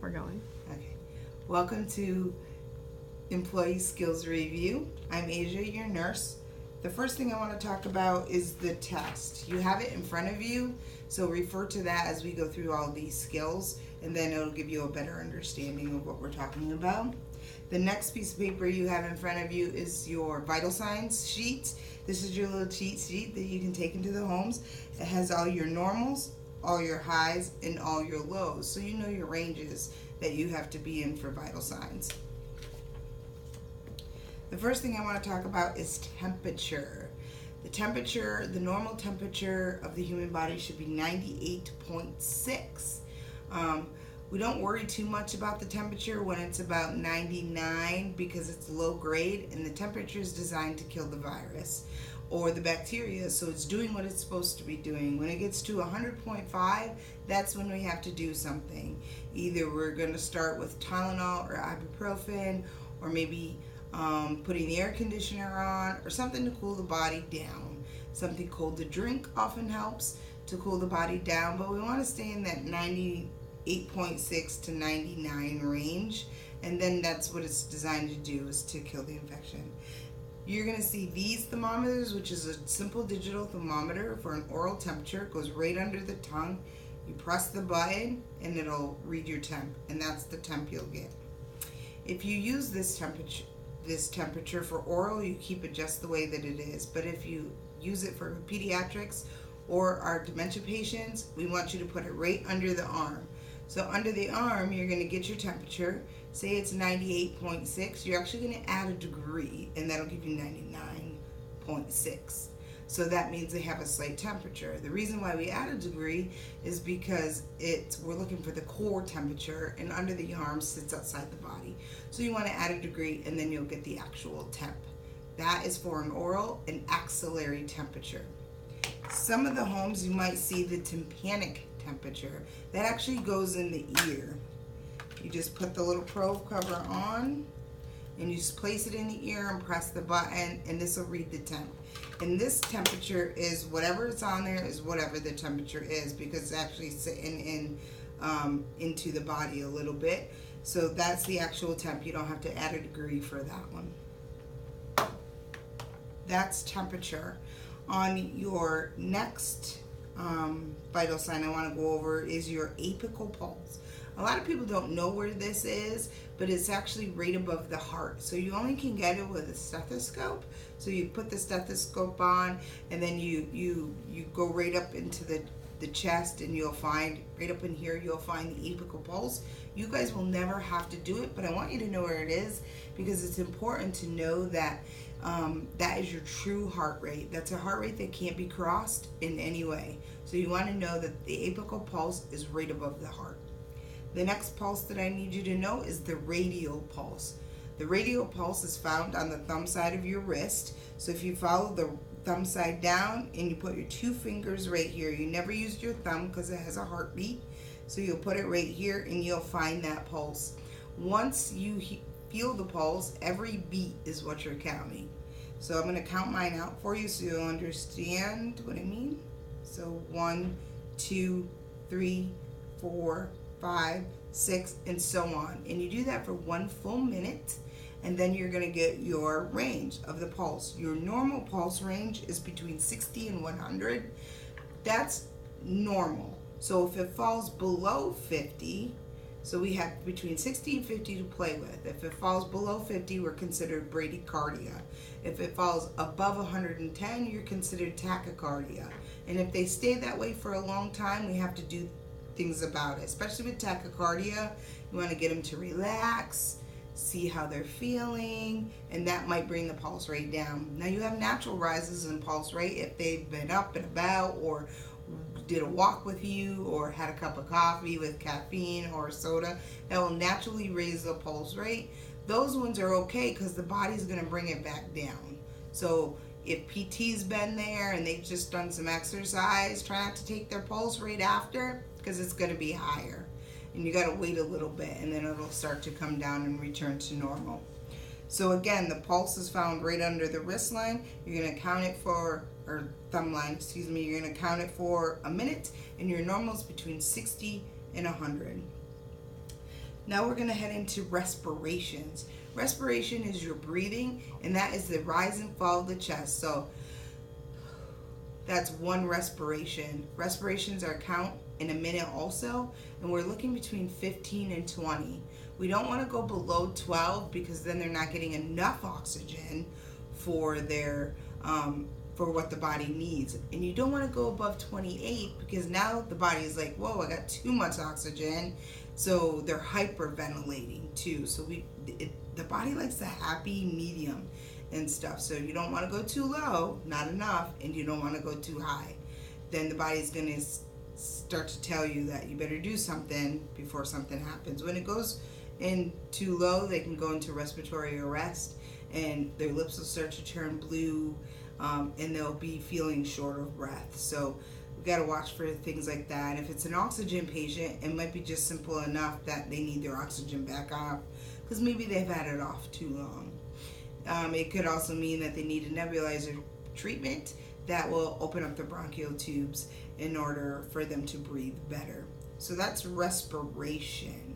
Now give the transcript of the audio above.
we're going. Okay. Welcome to Employee Skills Review. I'm Asia, your nurse. The first thing I want to talk about is the test. You have it in front of you, so refer to that as we go through all these skills, and then it'll give you a better understanding of what we're talking about. The next piece of paper you have in front of you is your vital signs sheet. This is your little cheat sheet that you can take into the homes. It has all your normals, all your highs, and all your lows, so you know your ranges that you have to be in for vital signs. The first thing I want to talk about is temperature. The normal temperature of the human body should be 98.6. We don't worry too much about the temperature when it's about 99 because it's low grade and the temperature is designed to kill the virus or the bacteria, so it's doing what it's supposed to be doing. When it gets to 100.5, that's when we have to do something. Either we're going to start with Tylenol or ibuprofen, or maybe putting the air conditioner on, or something to cool the body down. Something cold to drink often helps to cool the body down, but we want to stay in that 98.6 to 99 range, and then that's what it's designed to do, is to kill the infection. You're going to see these thermometers, which is a simple digital thermometer for an oral temperature. It goes right under the tongue. You press the button and it'll read your temp, and that's the temp you'll get. If you use this temperature for oral, you keep it just the way that it is. But if you use it for pediatrics or our dementia patients, we want you to put it right under the arm. So under the arm, you're going to get your temperature. Say it's 98.6. You're actually going to add a degree, and that'll give you 99.6. So that means they have a slight temperature. The reason why we add a degree is because we're looking for the core temperature, and under the arm sits outside the body. So you want to add a degree, and then you'll get the actual temp. That is for an oral and axillary temperature. Some of the homes you might see the tympanic temperature. That actually goes in the ear. You just put the little probe cover on, and you just place it in the ear and press the button, and this will read the temp. And this temperature is whatever it's on there is whatever the temperature is, because it's actually sitting into the body a little bit. So that's the actual temp. You don't have to add a degree for that one. That's temperature. On your next vital sign I want to go over is your apical pulse. A lot of people don't know where this is, but it's actually right above the heart. So you only can get it with a stethoscope. So you put the stethoscope on, and then you go right up into the chest, and you'll find, right up in here, you'll find the apical pulse. You guys will never have to do it, but I want you to know where it is, because it's important to know that that is your true heart rate. That's a heart rate that can't be crossed in any way. So you want to know that the apical pulse is right above the heart. The next pulse that I need you to know is the radial pulse. The radial pulse is found on the thumb side of your wrist. So if you follow the thumb side down and you put your two fingers right here, you never used your thumb because it has a heartbeat. So you'll put it right here and you'll find that pulse. Once you feel the pulse, every beat is what you're counting. So I'm going to count mine out for you so you'll understand what I mean. So 1, 2, 3, 4, 5, 6, and so on. And you do that for 1 full minute, and then you're going to get your range of the pulse. Your normal pulse range is between 60 and 100. That's normal. So if it falls below 50, so we have between 60 and 50 to play with. If it falls below 50, we're considered bradycardia. If it falls above 110, you're considered tachycardia. And if they stay that way for a long time, we have to do things about it. Especially with tachycardia, you want to get them to relax, see how they're feeling, and that might bring the pulse rate down. Now you have natural rises in pulse rate if they've been up and about, or did a walk with you, or had a cup of coffee with caffeine or soda. That will naturally raise the pulse rate. Those ones are okay because the body's going to bring it back down. So if PT's been there and they've just done some exercise, try not to take their pulse rate after, because it's going to be higher. And you got to wait a little bit, and then it'll start to come down and return to normal. So again, the pulse is found right under the wrist line. You're going to count it for, or thumb line, excuse me, you're going to count it for a minute, and your normal is between 60 and 100. Now we're going to head into respirations. Respiration is your breathing, and that is the rise and fall of the chest. So that's one respiration. Respirations are count in a minute also, and we're looking between 15 and 20. We don't want to go below 12 because then they're not getting enough oxygen for their for what the body needs. And you don't want to go above 28 because now the body is like, whoa, I got too much oxygen. So they're hyperventilating too. So the body likes the happy medium and stuff. So you don't want to go too low, not enough, and you don't want to go too high. Then the body's going to start to tell you that you better do something before something happens. When it goes in too low, they can go into respiratory arrest, and their lips will start to turn blue, and they'll be feeling short of breath. So we got to watch for things like that. And if it's an oxygen patient, it might be just simple enough that they need their oxygen back off because maybe they've had it off too long. It could also mean that they need a nebulizer treatment that will open up the bronchial tubes in order for them to breathe better. So that's respiration.